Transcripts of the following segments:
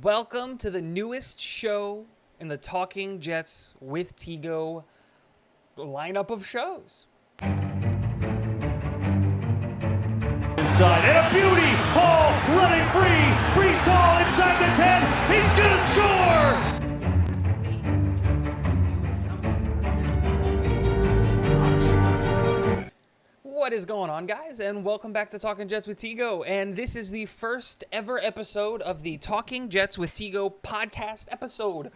Welcome to the newest show in the Talking Jets with Tigo lineup of shows. Inside, and a beauty! Hall running free! Brees Hall inside the 10! He's gonna score! What is going on, guys? And welcome back to Talking Jets with Tigo. And this is the first ever episode of the Talking Jets with Tigo podcast episode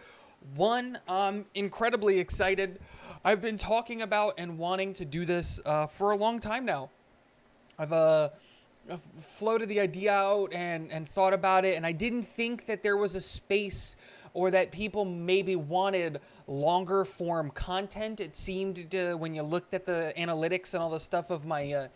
1. I'm incredibly excited. I've been talking about and wanting to do this for a long time now. I've floated the idea out and thought about it, and I didn't think that there was a space or that people maybe wanted longer form content. It seemed to, when you looked at the analytics and all the stuff of my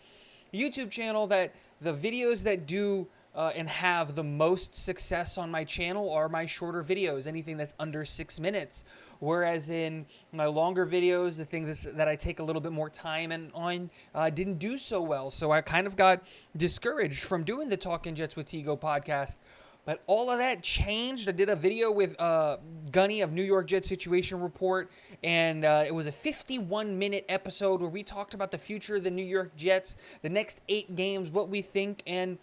YouTube channel, that the videos that do and have the most success on my channel are my shorter videos, anything that's under 6 minutes. Whereas in my longer videos, the things that I take a little bit more time and on didn't do so well. So I kind of got discouraged from doing the Talking Jets with Tigo podcast. But all of that changed. I did a video with Gunny of New York Jets Situation Report, and it was a 51-minute episode where we talked about the future of the New York Jets, the next 8 games, what we think, and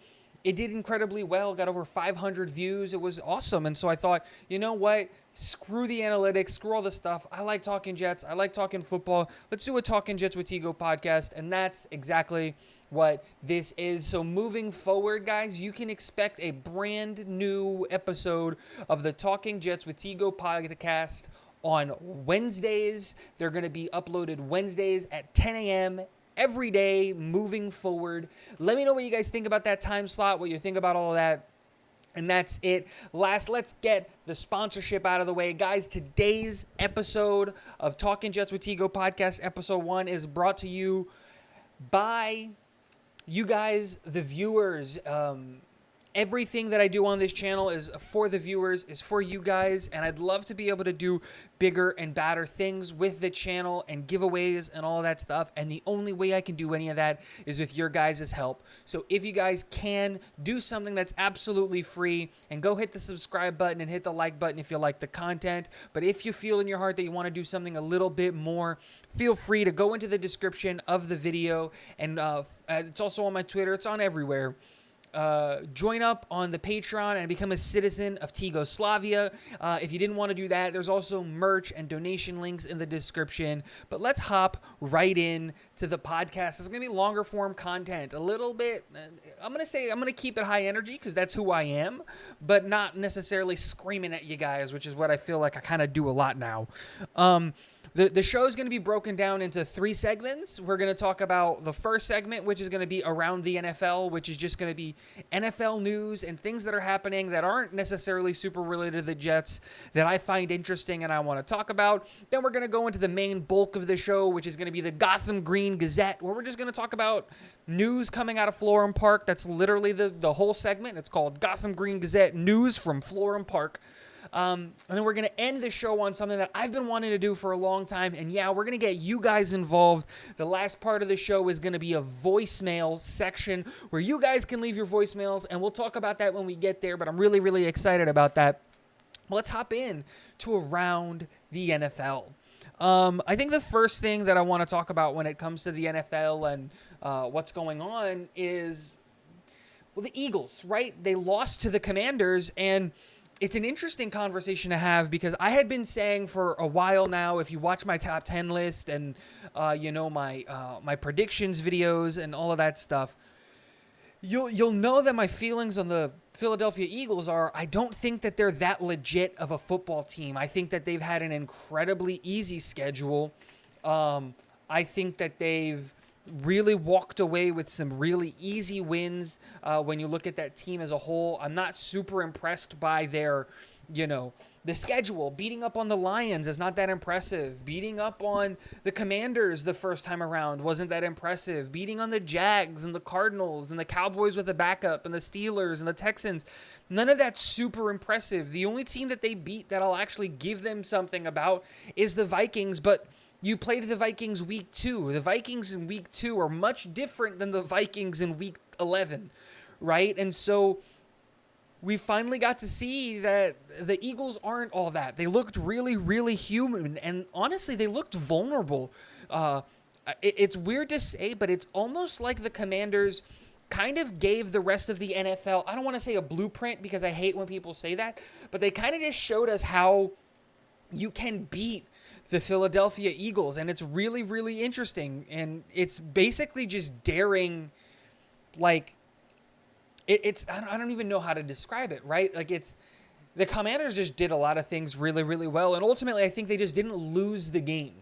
it did incredibly well, got over 500 views. It was awesome. And so I thought, you know what? Screw the analytics, screw all the stuff. I like talking Jets. I like talking football. Let's do a Talking Jets with Tigo podcast. And that's exactly what this is. So moving forward, guys, you can expect a brand new episode of the Talking Jets with Tigo podcast on Wednesdays. They're going to be uploaded Wednesdays at 10 a.m. every day moving forward. Let me know what you guys think about that time slot, what you think about all of that. And that's it. Let's get the sponsorship out of the way. Guys, today's episode of Talking Jets with Tigo podcast, episode 1, is brought to you by you guys, the viewers. Everything that I do on this channel is for the viewers, is for you guys, and I'd love to be able to do bigger and badder things with the channel and giveaways and all of that stuff, and the only way I can do any of that is with your guys' help. So if you guys can do something that's absolutely free, and go hit the subscribe button and hit the like button if you like the content, but if you feel in your heart that you want to do something a little bit more, feel free to go into the description of the video, and it's also on my Twitter, it's on everywhere. Join up on the Patreon and become a citizen of Tigoslavia. If you didn't want to do that, there's also merch and donation links in the description. But let's hop right in to the podcast. It's going to be longer form content, a little bit. I'm going to keep it high energy because that's who I am, but not necessarily screaming at you guys, which is what I feel like I kind of do a lot now. The show is going to be broken down into 3 segments. We're going to talk about the first segment, which is going to be around the NFL, which is just going to be NFL news and things that are happening that aren't necessarily super related to the Jets that I find interesting and I want to talk about. Then we're going to go into the main bulk of the show, which is going to be the Gotham Green Gazette, where we're just going to talk about news coming out of Florham Park. That's literally the whole segment. It's called Gotham Green Gazette News from Florham Park. And then we're going to end the show on something that I've been wanting to do for a long time. And yeah, we're going to get you guys involved. The last part of the show is going to be a voicemail section where you guys can leave your voicemails. And we'll talk about that when we get there. But I'm really, really excited about that. Let's hop in to around the NFL. I think the first thing that I want to talk about when it comes to the NFL and what's going on is, well, the Eagles, right? They lost to the Commanders, and it's an interesting conversation to have because I had been saying for a while now, if you watch my top 10 list and, my predictions videos and all of that stuff, you'll know that my feelings on the Philadelphia Eagles are, I don't think that they're that legit of a football team. I think that they've had an incredibly easy schedule. I think that they've really walked away with some really easy wins when you look at that team as a whole. I'm not super impressed by their, the schedule. Beating up on the Lions is not that impressive. Beating up on the Commanders the first time around wasn't that impressive. Beating on the Jags and the Cardinals and the Cowboys with a backup and the Steelers and the Texans, none of that's super impressive. The only team that they beat that I'll actually give them something about is the Vikings, but you played the Vikings week 2. The Vikings in week 2 are much different than the Vikings in week 11, right? And so we finally got to see that the Eagles aren't all that. They looked really, really human, and honestly, they looked vulnerable. It's weird to say, but it's almost like the Commanders kind of gave the rest of the NFL, I don't want to say a blueprint because I hate when people say that, but they kind of just showed us how you can beat the Philadelphia Eagles, and it's really, really interesting, and it's basically just daring, like, it's I don't even know how to describe it, right? Like, it's the Commanders just did a lot of things really, really well, and ultimately I think they just didn't lose the game.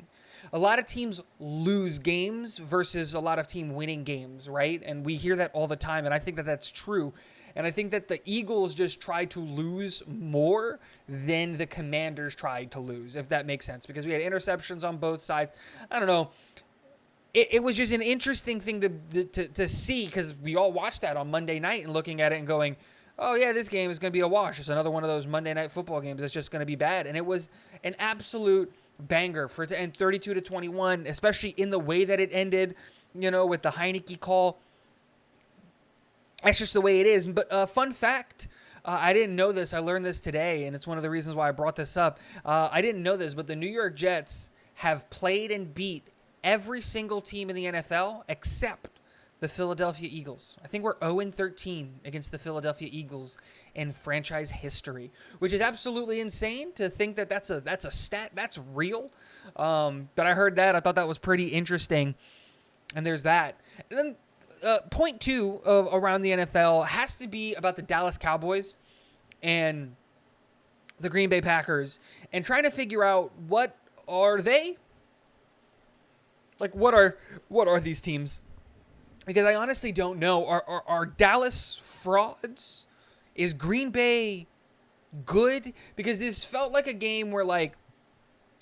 A lot of teams lose games versus a lot of team winning games, right? And we hear that all the time, and I think that that's true. And I think that the Eagles just tried to lose more than the Commanders tried to lose, if that makes sense, because we had interceptions on both sides. I don't know. It was just an interesting thing to see, because we all watched that on Monday night and looking at it and going, oh, yeah, this game is going to be a wash. It's another one of those Monday night football games that's just going to be bad. And it was an absolute banger for it to end 32-21, especially in the way that it ended, with the Heineke call. That's just the way it is. But fun fact, I didn't know this. I learned this today, and it's one of the reasons why I brought this up. I didn't know this, but the New York Jets have played and beat every single team in the NFL except the Philadelphia Eagles. I think we're 0-13 against the Philadelphia Eagles in franchise history, which is absolutely insane to think that that's a stat that's real. But I heard that. I thought that was pretty interesting. And there's that. And then point two of around the NFL has to be about the Dallas Cowboys and the Green Bay Packers, and trying to figure out what are they? Like, what are these teams? Because I honestly don't know. Are Dallas frauds? Is Green Bay good? Because this felt like a game where, like,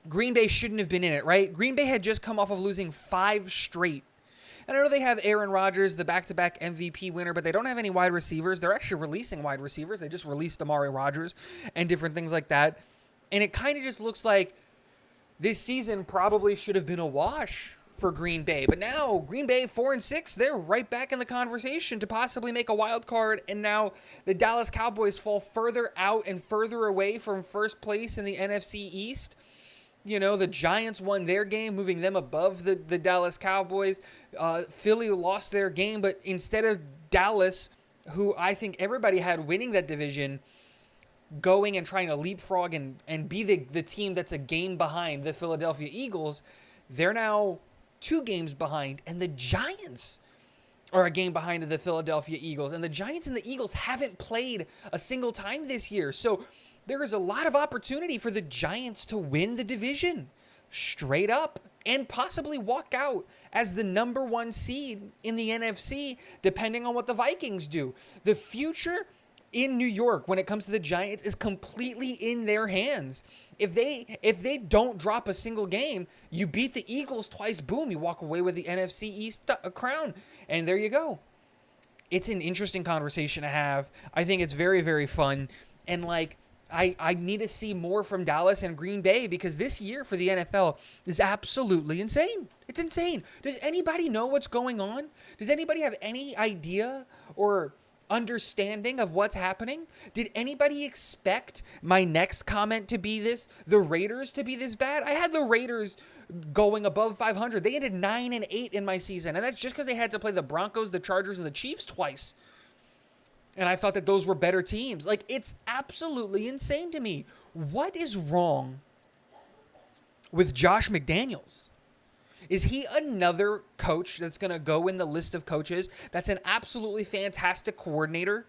Green Bay shouldn't have been in it, right? Green Bay had just come off of losing 5 straight. And I know they have Aaron Rodgers, the back-to-back MVP winner, but they don't have any wide receivers. They're actually releasing wide receivers. They just released Amari Rodgers and different things like that. And it kind of just looks like this season probably should have been a wash for Green Bay. But now Green Bay 4-6, they're right back in the conversation to possibly make a wild card. And now the Dallas Cowboys fall further out and further away from first place in the NFC East. The Giants won their game, moving them above the Dallas Cowboys. Philly lost their game, but instead of Dallas, who I think everybody had winning that division, going and trying to leapfrog and be the team that's a game behind the Philadelphia Eagles, they're now 2 games behind, and the Giants are a game behind the Philadelphia Eagles. And the Giants and the Eagles haven't played a single time this year. So there is a lot of opportunity for the Giants to win the division straight up and possibly walk out as the number 1 seed in the NFC, depending on what the Vikings do. The future in New York when it comes to the Giants is completely in their hands. If they don't drop a single game, you beat the Eagles twice, boom, you walk away with the NFC East crown, and there you go. It's an interesting conversation to have. I think it's very, very fun, and I need to see more from Dallas and Green Bay, because this year for the NFL is absolutely insane. It's insane. Does anybody know what's going on? Does anybody have any idea or understanding of what's happening? Did anybody expect my next comment to be the Raiders to be this bad? I had the Raiders going above 500. They ended 9-8 in my season, and that's just because they had to play the Broncos, the Chargers, and the Chiefs twice. And I thought that those were better teams. Like, it's absolutely insane to me. What is wrong with Josh McDaniels? Is he another coach that's going to go in the list of coaches that's an absolutely fantastic coordinator,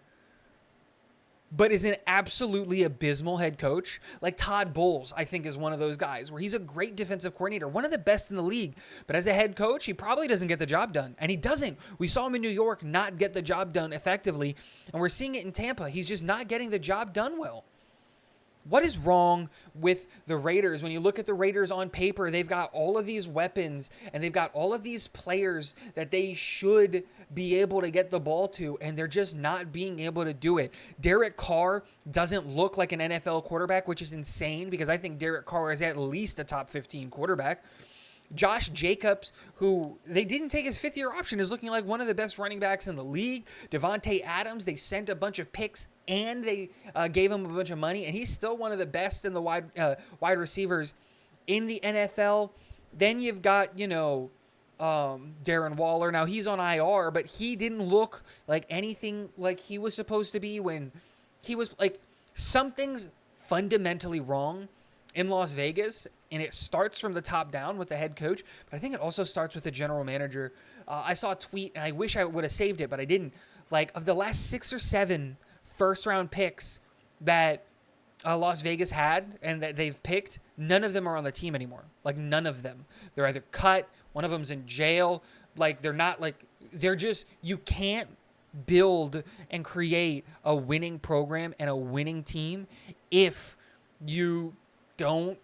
but is an absolutely abysmal head coach? Like Todd Bowles, I think, is one of those guys where he's a great defensive coordinator, one of the best in the league, but as a head coach, he probably doesn't get the job done. And he doesn't. We saw him in New York not get the job done effectively, and we're seeing it in Tampa. He's just not getting the job done well. What is wrong with the Raiders? When you look at the Raiders on paper, they've got all of these weapons and they've got all of these players that they should be able to get the ball to, and they're just not being able to do it. Derek Carr doesn't look like an NFL quarterback, which is insane because I think Derek Carr is at least a top 15 quarterback. Josh Jacobs, who they didn't take his 5th-year option, is looking like one of the best running backs in the league. Devontae Adams, they sent a bunch of picks and they gave him a bunch of money, and he's still one of the best in the wide receivers in the NFL. Then you've got, Darren Waller. Now he's on IR, but he didn't look like anything like he was supposed to be when he was like, something's fundamentally wrong in Las Vegas, and it starts from the top down with the head coach, but I think it also starts with the general manager. I saw a tweet, and I wish I would have saved it, but I didn't. Like, of the last 6 or 7 first-round picks that Las Vegas had and that they've picked, none of them are on the team anymore. Like, none of them. They're either cut, one of them's in jail. Like, they're just, you can't build and create a winning program and a winning team if you don't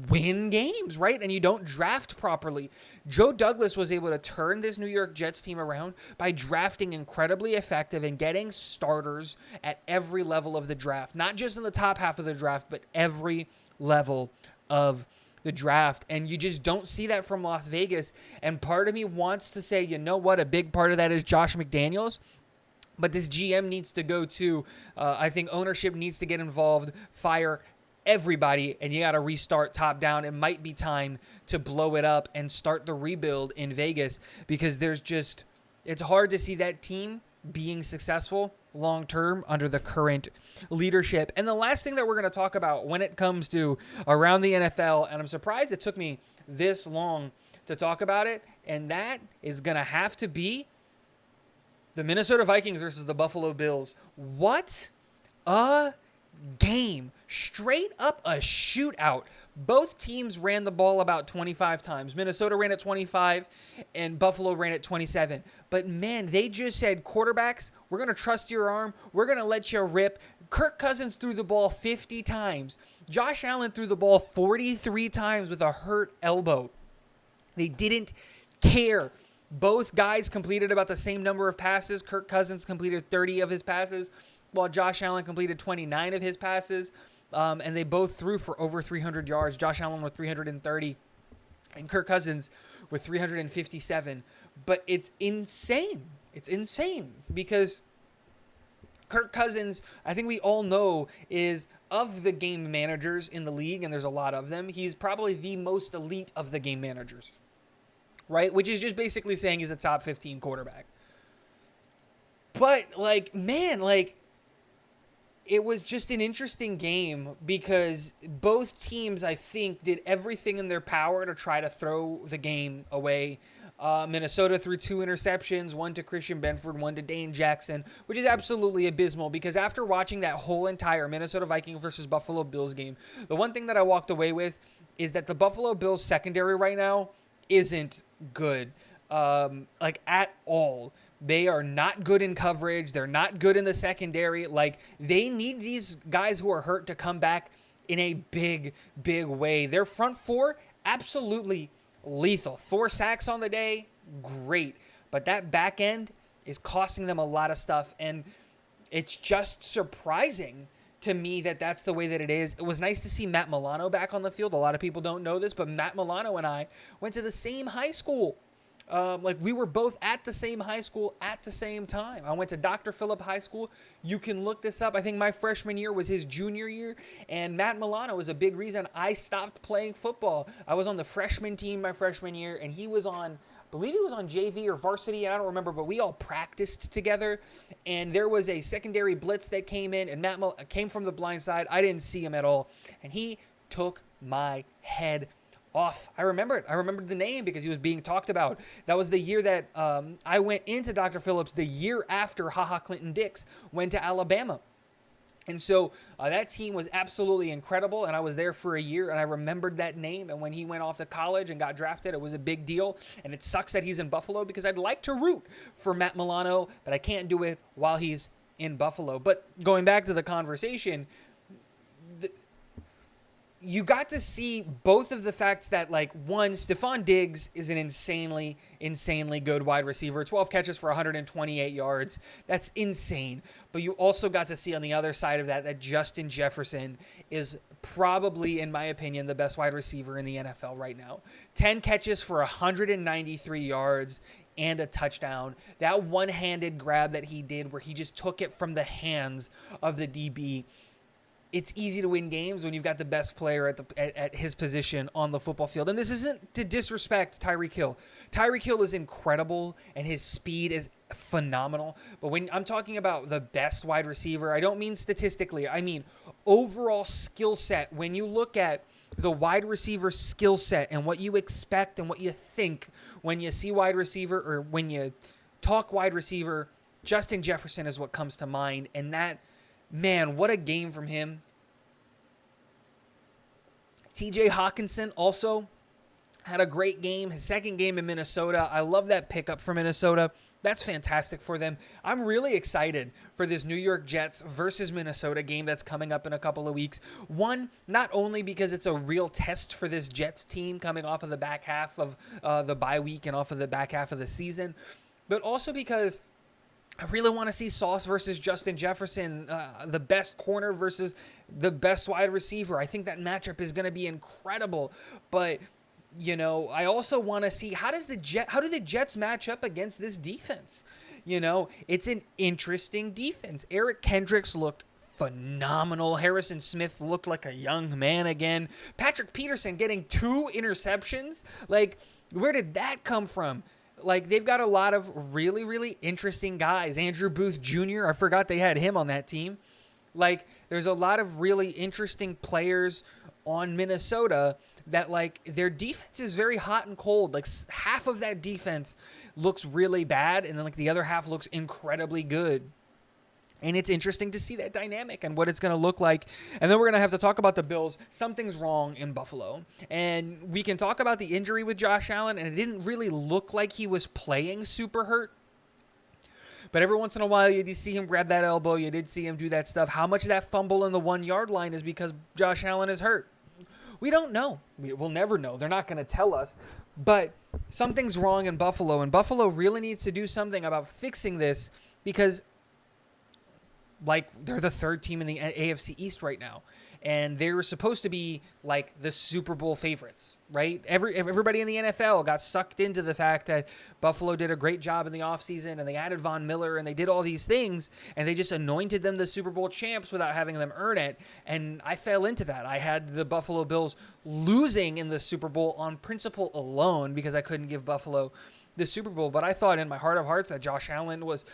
win games, right? And you don't draft properly. Joe Douglas was able to turn this New York Jets team around by drafting incredibly effective and getting starters at every level of the draft, not just in the top half of the draft, but every level of the draft. And you just don't see that from Las Vegas. And part of me wants to say, you know what? A big part of that is Josh McDaniels. But this GM needs to go too. I think ownership needs to get involved, fire everybody, and you got to restart top down. It might be time to blow it up and start the rebuild in Vegas, because it's hard to see that team being successful long term under the current leadership. And the last thing that we're going to talk about when it comes to around the NFL, and I'm surprised it took me this long to talk about it, and that is going to have to be the Minnesota Vikings versus the Buffalo Bills. What a game. Straight up a shootout. Both teams ran the ball about 25 times. Minnesota ran at 25 and Buffalo ran at 27. But man, they just said, quarterbacks, we're going to trust your arm. We're going to let you rip. Kirk Cousins threw the ball 50 times. Josh Allen threw the ball 43 times with a hurt elbow. They didn't care. Both guys completed about the same number of passes. Kirk Cousins completed 30 of his passes, while Josh Allen completed 29 of his passes. And they both threw for over 300 yards. Josh Allen with 330 and Kirk Cousins with 357. But it's insane. It's insane because Kirk Cousins, I think we all know, is of the game managers in the league, and there's a lot of them, he's probably the most elite of the game managers, right? Which is just basically saying he's a top 15 quarterback. But, it was just an interesting game because both teams, I think, did everything in their power to try to throw the game away. Minnesota threw 2 interceptions, one to Christian Benford, one to Dane Jackson, which is absolutely abysmal because after watching that whole entire Minnesota Vikings versus Buffalo Bills game, the one thing that I walked away with is that the Buffalo Bills secondary right now isn't good, at all. They are not good in coverage. They're not good in the secondary. They need these guys who are hurt to come back in a big, big way. Their front four, absolutely lethal. 4 sacks on the day, great. But that back end is costing them a lot of stuff, and it's just surprising to me that that's the way that it is. It was nice to see Matt Milano back on the field. A lot of people don't know this, but Matt Milano and I went to the same high school. We were both at the same high school at the same time. I went to Dr. Phillip High School. You can look this up. I think my freshman year was his junior year, and Matt Milano was a big reason I stopped playing football. I was on the freshman team my freshman year, and he was on, I believe he was on JV or varsity, I don't remember, but we all practiced together, and there was a secondary blitz that came in, and Matt came from the blind side. I didn't see him at all, and he took my head off. I remember it. I remembered the name because he was being talked about. That was the year that I went into Dr. Phillips, the year after Clinton Dix went to Alabama. And so that team was absolutely incredible, and I was there for a year, and I remembered that name. And when he went off to college and got drafted, it was a big deal. And it sucks that he's in Buffalo because I'd like to root for Matt Milano, but I can't do it while he's in Buffalo. But going back to the conversation, you got to see both of the facts that, one, Stephon Diggs is an insanely, insanely good wide receiver. 12 catches for 128 yards. That's insane. But you also got to see on the other side of that Justin Jefferson is probably, in my opinion, the best wide receiver in the NFL right now. 10 catches for 193 yards and a touchdown. That one-handed grab that he did where he just took it from the hands of the DB. It's easy to win games when you've got the best player at his position on the football field. And this isn't to disrespect Tyreek Hill. Tyreek Hill is incredible, and his speed is phenomenal. But when I'm talking about the best wide receiver, I don't mean statistically. I mean overall skill set. When you look at the wide receiver skill set and what you expect and what you think when you see wide receiver or when you talk wide receiver, Justin Jefferson is what comes to mind. And that, man, what a game from him. TJ Hawkinson also had a great game. His second game in Minnesota. I love that pickup for Minnesota. That's fantastic for them. I'm really excited for this New York Jets versus Minnesota game that's coming up in a couple of weeks. One, not only because it's a real test for this Jets team coming off of the back half of the bye week and off of the back half of the season, but also because I really want to see Sauce versus Justin Jefferson, the best corner versus the best wide receiver. I think that matchup is going to be incredible. But, you know, I also want to see how do the Jets match up against this defense? You know, it's an interesting defense. Eric Kendricks looked phenomenal. Harrison Smith looked like a young man again. Patrick Peterson getting 2 interceptions. Like, where did that come from? Like, they've got a lot of really, really interesting guys. Andrew Booth Jr., I forgot they had him on that team. Like, there's a lot of really interesting players on Minnesota that, like, their defense is very hot and cold. Like, half of that defense looks really bad, and then, like, the other half looks incredibly good. And it's interesting to see that dynamic and what it's going to look like. And then we're going to have to talk about the Bills. Something's wrong in Buffalo. And we can talk about the injury with Josh Allen, and it didn't really look like he was playing super hurt. But every once in a while, you did see him grab that elbow. You did see him do that stuff. How much of that fumble in the 1-yard line is because Josh Allen is hurt? We don't know. We'll never know. They're not going to tell us. But something's wrong in Buffalo, and Buffalo really needs to do something about fixing this because, like, they're the 3rd team in the AFC East right now. And they were supposed to be, like, the Super Bowl favorites, right? Everybody in the NFL got sucked into the fact that Buffalo did a great job in the offseason, and they added Von Miller, and they did all these things, and they just anointed them the Super Bowl champs without having them earn it. And I fell into that. I had the Buffalo Bills losing in the Super Bowl on principle alone because I couldn't give Buffalo the Super Bowl. But I thought in my heart of hearts that Josh Allen was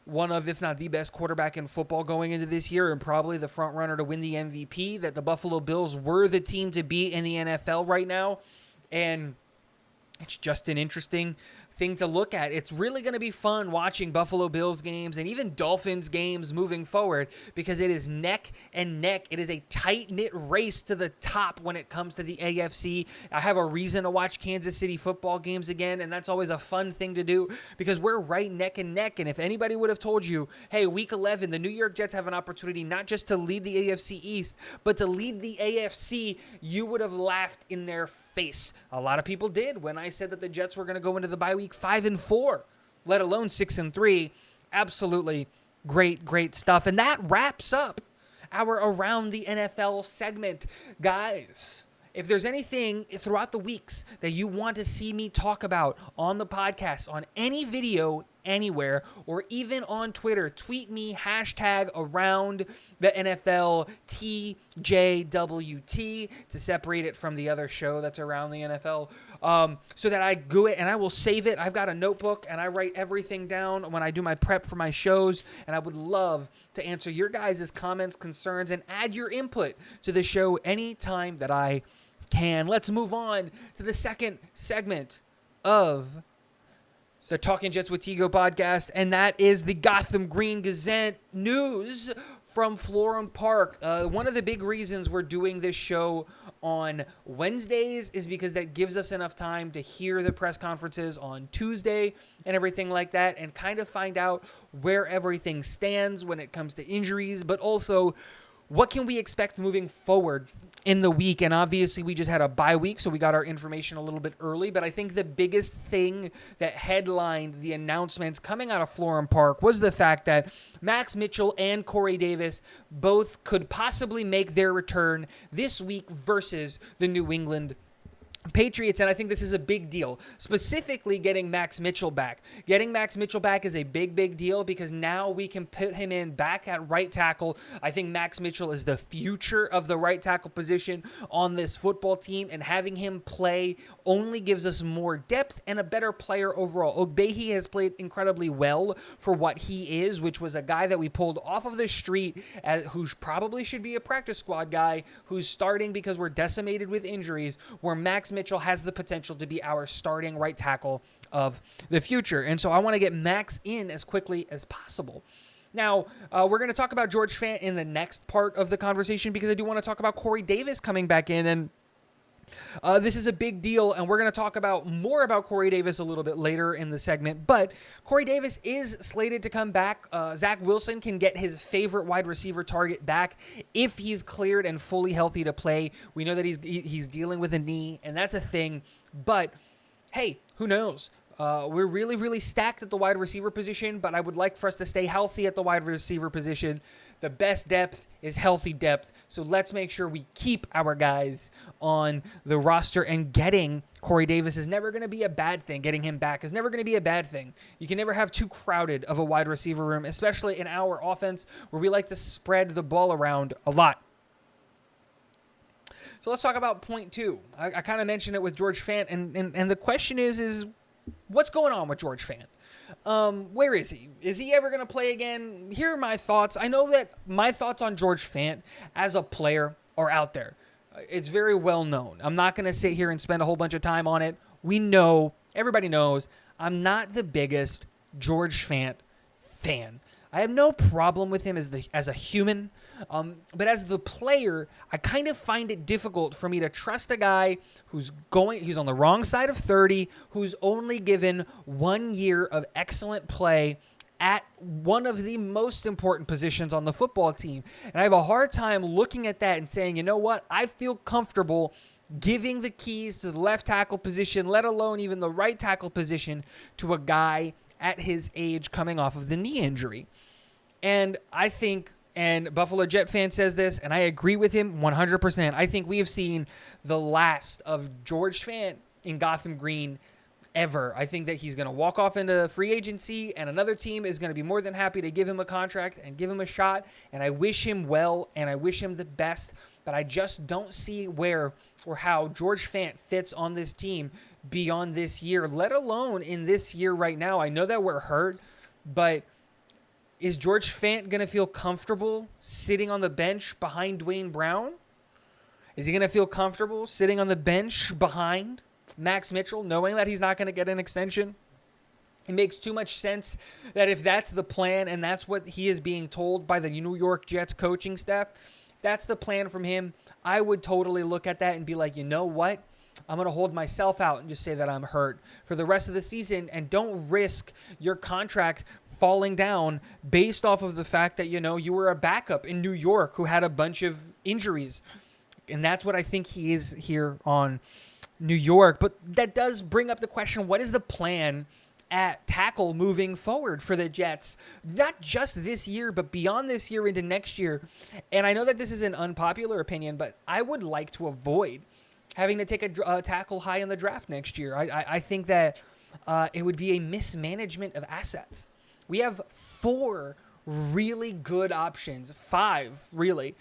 one of, if not the best quarterback in football going into this year and probably the front runner to win the MVP, that the Buffalo Bills were the team to beat in the NFL right now. And it's just an interesting thing to look at. It's really going to be fun watching Buffalo Bills games and even Dolphins games moving forward because it is neck and neck. It is a tight-knit race to the top when it comes to the AFC. I have a reason to watch Kansas City football games again, and that's always a fun thing to do because we're right neck and neck. And if anybody would have told you, hey, Week 11, the New York Jets have an opportunity not just to lead the AFC East, but to lead the AFC, you would have laughed in their face. A lot of people did when I said that the Jets were going to go into the bye week 5-4, let alone 6-3. Absolutely great stuff. And that wraps up our Around the NFL segment. Guys, if there's anything throughout the weeks that you want to see me talk about on the podcast, on any video, anywhere, or even on Twitter, tweet me #around the NFL TJWT to separate it from the other show that's around the NFL, so that I go it and I will save it. I've got a notebook and I write everything down when I do my prep for my shows, and I would love to answer your guys' comments, concerns, and add your input to the show anytime that I can. Let's move on to the second segment of the Talking Jets with Tigo podcast, and that is the Gotham Green Gazette news from Florham Park. One of the big reasons we're doing this show on Wednesdays is because that gives us enough time to hear the press conferences on Tuesday and everything like that and kind of find out where everything stands when it comes to injuries, but also what can we expect moving forward in the week. And obviously we just had a bye week, so we got our information a little bit early. But I think the biggest thing that headlined the announcements coming out of Florham Park was the fact that Max Mitchell and Corey Davis both could possibly make their return this week versus the New England Patriots, and I think this is a big deal, specifically getting Max Mitchell back. Getting Max Mitchell back is a big deal because now we can put him in back at right tackle. I think Max Mitchell is the future of the right tackle position on this football team, and having him play only gives us more depth and a better player overall. Ogbehi has played incredibly well for what he is, which was a guy that we pulled off of the street who probably should be a practice squad guy who's starting because we're decimated with injuries, where Max Mitchell has the potential to be our starting right tackle of the future. And so I want to get Max in as quickly as possible. Now, we're going to talk about George Fant in the next part of the conversation because I do want to talk about Corey Davis coming back in, and this is a big deal, and we're going to talk more about Corey Davis a little bit later in the segment. But Corey Davis is slated to come back. Zach Wilson can get his favorite wide receiver target back if he's cleared and fully healthy to play. We know that he's dealing with a knee, and that's a thing. But hey, who knows? We're really stacked at the wide receiver position, but I would like for us to stay healthy at the wide receiver position. The best depth is healthy depth, so let's make sure we keep our guys on the roster, and getting Corey Davis is never going to be a bad thing. Getting him back is never going to be a bad thing. You can never have too crowded of a wide receiver room, especially in our offense where we like to spread the ball around a lot. So let's talk about point two. I kind of mentioned it with George Fant, and the question is what's going on with George Fant? Where is he? Is he ever going to play again? Here are my thoughts. I know that my thoughts on George Fant as a player are out there. It's very well known. I'm not going to sit here and spend a whole bunch of time on it. We know, everybody knows, I'm not the biggest George Fant fan. I have no problem with him as a human, but as the player, I kind of find it difficult for me to trust a guy who's on the wrong side of 30, who's only given 1 year of excellent play at one of the most important positions on the football team. And I have a hard time looking at that and saying, you know what, I feel comfortable giving the keys to the left tackle position, let alone even the right tackle position, to a guy at his age coming off of the knee injury. And I think, and Buffalo Jet fan says this, and I agree with him 100%, I think we have seen the last of George Fant in Gotham Green ever. I think that he's going to walk off into free agency, and another team is going to be more than happy to give him a contract and give him a shot, and I wish him well, and I wish him the best, but I just don't see where or how George Fant fits on this team beyond this year, let alone in this year right now. I know that we're hurt, but is George Fant going to feel comfortable sitting on the bench behind Dwayne Brown? Is he going to feel comfortable sitting on the bench behind Max Mitchell, knowing that he's not going to get an extension? It makes too much sense that if that's the plan and that's what he is being told by the New York Jets coaching staff, if that's the plan from him, I would totally look at that and be like, you know what? I'm going to hold myself out and just say that I'm hurt for the rest of the season, and don't risk your contract falling down based off of the fact that, you know, you were a backup in New York who had a bunch of injuries. And that's what I think he is here on New York. But that does bring up the question, what is the plan at tackle moving forward for the Jets? Not just this year, but beyond this year into next year. And I know that this is an unpopular opinion, but I would like to avoid having to take a tackle high in the draft next year. I think that it would be a mismanagement of assets. We have 4 really good options, 5 really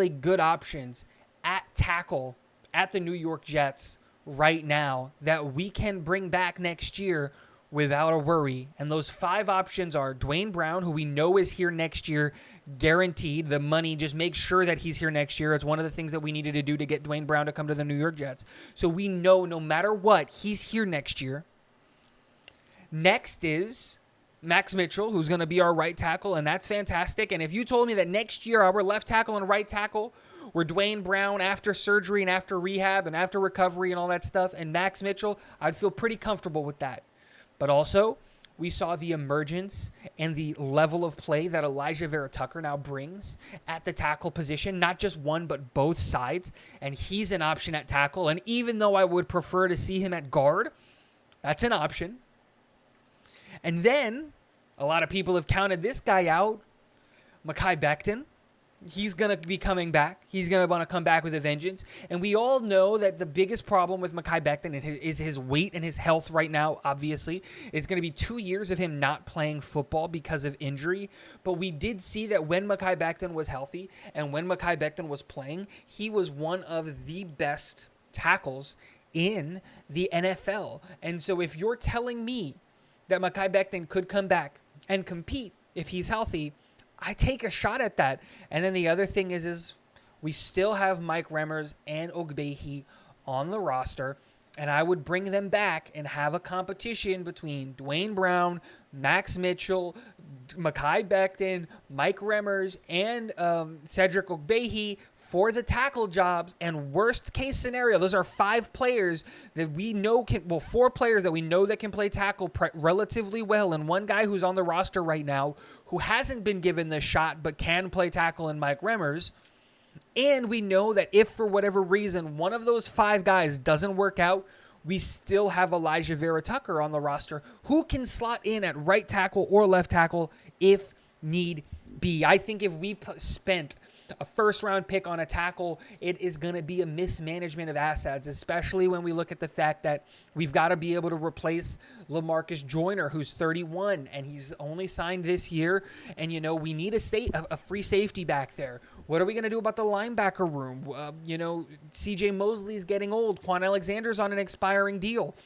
good options at tackle at the New York Jets right now that we can bring back next year without a worry. And those 5 options are Dwayne Brown, who we know is here next year, guaranteed. The money, just make sure that he's here next year. It's one of the things that we needed to do to get Dwayne Brown to come to the New York Jets. So we know no matter what, he's here next year. Next is Max Mitchell, who's going to be our right tackle, and that's fantastic. And if you told me that next year our left tackle and right tackle were Dwayne Brown after surgery and after rehab and after recovery and all that stuff, and Max Mitchell, I'd feel pretty comfortable with that. But also, we saw the emergence and the level of play that Elijah Vera Tucker now brings at the tackle position, not just one, but both sides. And he's an option at tackle. And even though I would prefer to see him at guard, that's an option. And then a lot of people have counted this guy out, Mekhi Becton. he's going to be coming back. He's going to want to come back with a vengeance. And we all know that the biggest problem with Mekhi Becton is his weight and his health right now, obviously. It's going to be 2 years of him not playing football because of injury. But we did see that when Mekhi Becton was healthy and when Mekhi Becton was playing, he was one of the best tackles in the NFL. And so if you're telling me that Mekhi Becton could come back and compete if he's healthy, I take a shot at that. And then the other thing is we still have Mike Remmers and Ogbehi on the roster, and I would bring them back and have a competition between Dwayne Brown, Max Mitchell, Mekhi Becton, Mike Remmers, and Cedric Ogbehi for the tackle jobs. And worst case scenario, those are 5 players that we know can, 4 players that we know that can play tackle relatively well, and one guy who's on the roster right now who hasn't been given the shot but can play tackle in Mike Remmers. And we know that if for whatever reason one of those 5 guys doesn't work out, we still have Elijah Vera Tucker on the roster who can slot in at right tackle or left tackle if need be. I think if we spent a first-round pick on a tackle, it is going to be a mismanagement of assets, especially when we look at the fact that we've got to be able to replace LaMarcus Joyner, who's 31, and he's only signed this year. And, you know, we need a free safety back there. What are we going to do about the linebacker room? C.J. Mosley's getting old. Quan Alexander's on an expiring deal.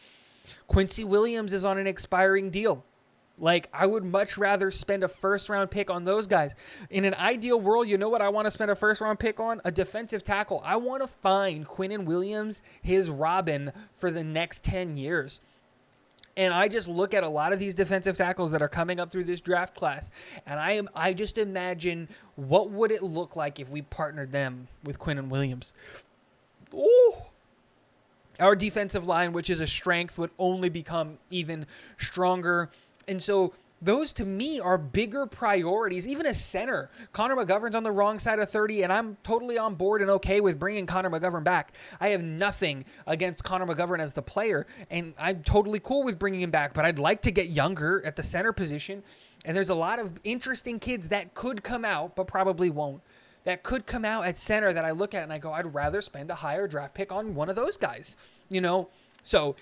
Quincy Williams is on an expiring deal. Like, I would much rather spend a first-round pick on those guys. In an ideal world, you know what I want to spend a first-round pick on? A defensive tackle. I want to find Quinnen Williams his Robin for the next 10 years. And I just look at a lot of these defensive tackles that are coming up through this draft class, and I just imagine what would it look like if we partnered them with Quinnen Williams. Ooh. Our defensive line, which is a strength, would only become even stronger. And so those, to me, are bigger priorities. Even a center. Connor McGovern's on the wrong side of 30, and I'm totally on board and okay with bringing Connor McGovern back. I have nothing against Connor McGovern as the player, and I'm totally cool with bringing him back, but I'd like to get younger at the center position. And there's a lot of interesting kids that could come out, but probably won't, that could come out at center that I look at and I go, I'd rather spend a higher draft pick on one of those guys. So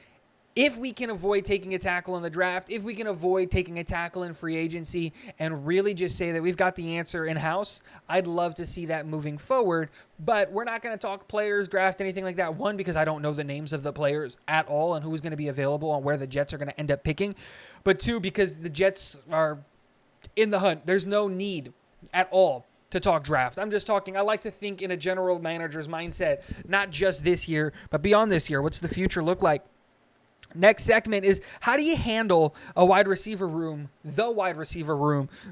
if we can avoid taking a tackle in the draft, if we can avoid taking a tackle in free agency and really just say that we've got the answer in-house, I'd love to see that moving forward. But we're not going to talk players, draft, anything like that. One, because I don't know the names of the players at all and who's going to be available and where the Jets are going to end up picking. But 2, because the Jets are in the hunt. There's no need at all to talk draft. I'm just talking, I like to think in a general manager's mindset, not just this year, but beyond this year. What's the future look like? Next segment is, how do you handle the wide receiver room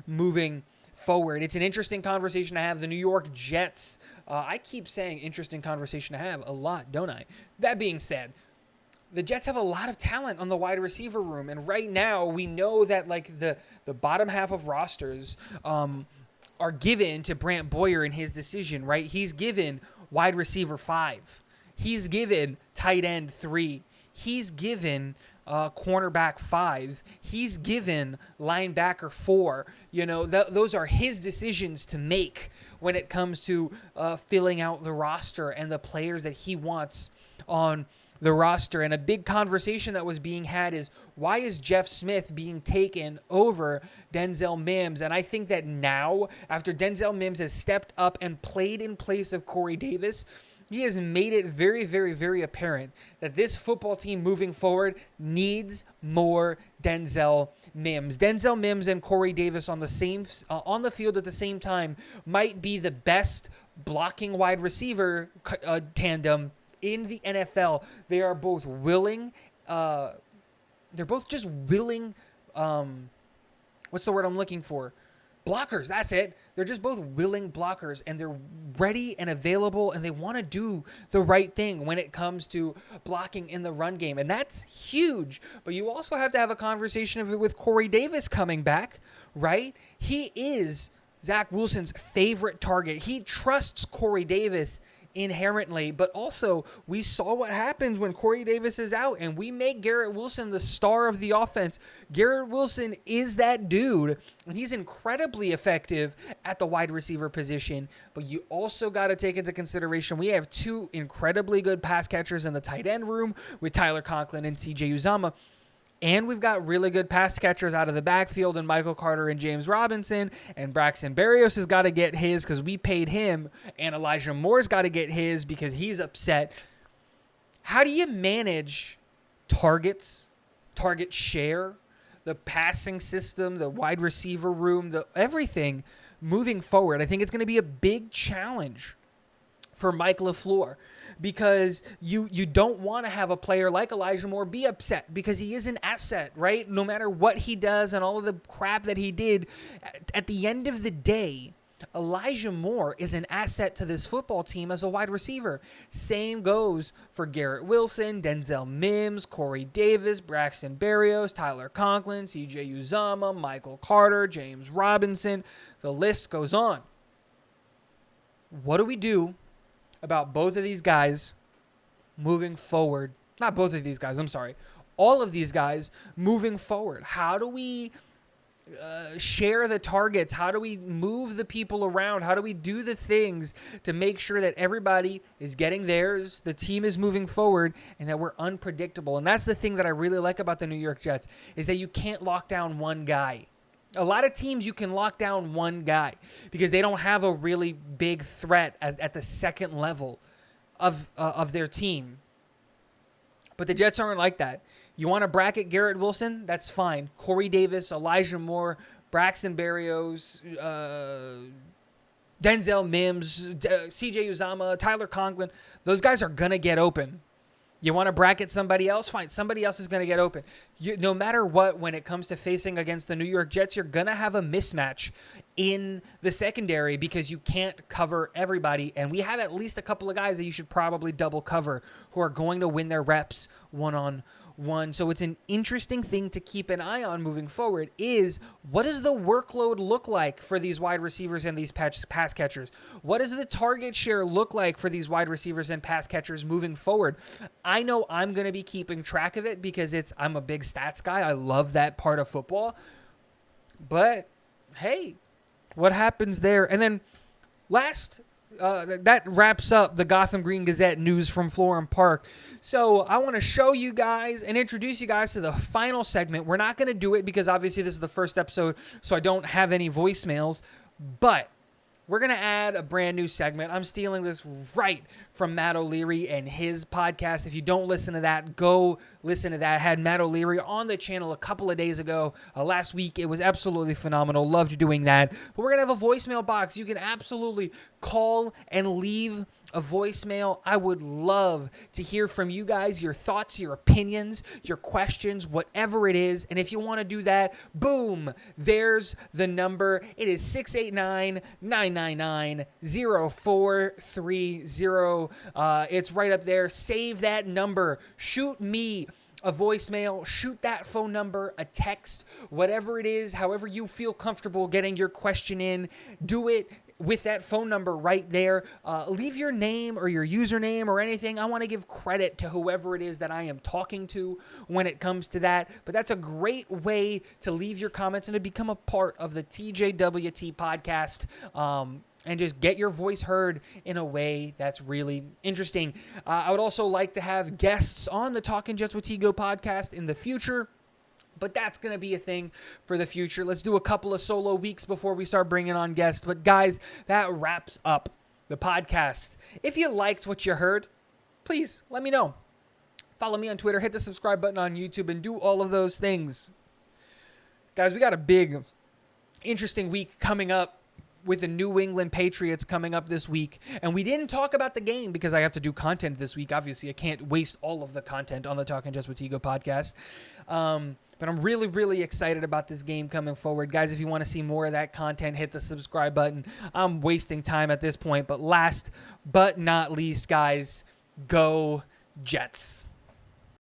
moving forward? It's an interesting conversation to have. The New York Jets, I keep saying interesting conversation to have a lot, don't I? That being said, the Jets have a lot of talent on the wide receiver room, and right now we know that like the bottom half of rosters are given to Brant Boyer in his decision, right? He's given wide receiver 5. He's given tight end 3. He's given cornerback 5. He's given linebacker 4. Those are his decisions to make when it comes to filling out the roster and the players that he wants on the roster. And a big conversation that was being had is, why is Jeff Smith being taken over Denzel Mims? And I think that now, after Denzel Mims has stepped up and played in place of Corey Davis, he has made it very, very, very apparent that this football team moving forward needs more Denzel Mims. Denzel Mims and Corey Davis on the field at the same time might be the best blocking wide receiver tandem in the NFL. They are both willing. They're both just willing. What's the word I'm looking for? Blockers, that's it. They're just both willing blockers, and they're ready and available, and they want to do the right thing when it comes to blocking in the run game, and that's huge. But you also have to have a conversation of it with Corey Davis coming back, right? He is Zach Wilson's favorite target. He trusts Corey Davis inherently, but also we saw what happens when Corey Davis is out and we make Garrett Wilson the star of the offense. Garrett Wilson is that dude, and he's incredibly effective at the wide receiver position, but you also got to take into consideration we have two incredibly good pass catchers in the tight end room with Tyler Conklin and CJ Uzomah. And we've got really good pass catchers out of the backfield in Michael Carter and James Robinson. And Braxton Berrios has got to get his because we paid him. And Elijah Moore's got to get his because he's upset. How do you manage targets, target share, the passing system, the wide receiver room, everything moving forward? I think it's going to be a big challenge for Mike LaFleur, because you don't want to have a player like Elijah Moore be upset because he is an asset, right? No matter what he does and all of the crap that he did, at the end of the day, Elijah Moore is an asset to this football team as a wide receiver. Same goes for Garrett Wilson, Denzel Mims, Corey Davis, Braxton Berrios, Tyler Conklin, CJ Uzomah, Michael Carter, James Robinson. The list goes on. What do we do about both of these guys moving forward? Not both of these guys, I'm sorry. All of these guys moving forward. How do we share the targets? How do we move the people around? How do we do the things to make sure that everybody is getting theirs, the team is moving forward, and that we're unpredictable? And that's the thing that I really like about the New York Jets, is that you can't lock down one guy. A lot of teams you can lock down one guy because they don't have a really big threat at the second level of their team. But the Jets aren't like that. You want to bracket Garrett Wilson? That's fine. Corey Davis, Elijah Moore, Braxton Berrios, Denzel Mims, CJ Uzomah, Tyler Conklin. Those guys are going to get open. You want to bracket somebody else? Fine. Somebody else is going to get open. No matter what, when it comes to facing against the New York Jets, you're going to have a mismatch in the secondary because you can't cover everybody. And we have at least a couple of guys that you should probably double cover who are going to win their reps one-on-one. So it's an interesting thing to keep an eye on moving forward is, what does the workload look like for these wide receivers and these pass catchers? What does the target share look like for these wide receivers and pass catchers moving forward? I know I'm going to be keeping track of it because I'm a big stats guy. I love that part of football. But, hey, what happens there? And then that wraps up the Gotham Green Gazette news from Florham Park. So I want to show you guys and introduce you guys to the final segment. We're not going to do it because obviously this is the first episode, so I don't have any voicemails. But we're going to add a brand new segment. I'm stealing this right from Matt O'Leary and his podcast. If you don't listen to that, go listen to that. I had Matt O'Leary on the channel a couple of days ago. Last week, it was absolutely phenomenal. Loved doing that. But we're going to have a voicemail box. You can absolutely call and leave a voicemail. I would love to hear from you guys, your thoughts, your opinions, your questions, whatever it is. And if you want to do that, boom, there's the number. It is 689-999-0430. It's right up there. Save that number. Shoot me a voicemail, shoot that phone number, a text, whatever it is, however you feel comfortable getting your question in, do it with that phone number right there. Leave your name or your username or anything. I want to give credit to whoever it is that I am talking to when it comes to that. But that's a great way to leave your comments and to become a part of the TJWT podcast. And just get your voice heard in a way that's really interesting. I would also like to have guests on the Talking Jets with Tego podcast in the future, but that's going to be a thing for the future. Let's do a couple of solo weeks before we start bringing on guests. But guys, that wraps up the podcast. If you liked what you heard, please let me know. Follow me on Twitter, hit the subscribe button on YouTube, and do all of those things. Guys, we got a big, interesting week coming up with the New England Patriots coming up this week. And we didn't talk about the game because I have to do content this week. Obviously, I can't waste all of the content on the Talking Jets with Tego podcast. But I'm really, really excited about this game coming forward. Guys, if you want to see more of that content, hit the subscribe button. I'm wasting time at this point. But last but not least, guys, go Jets.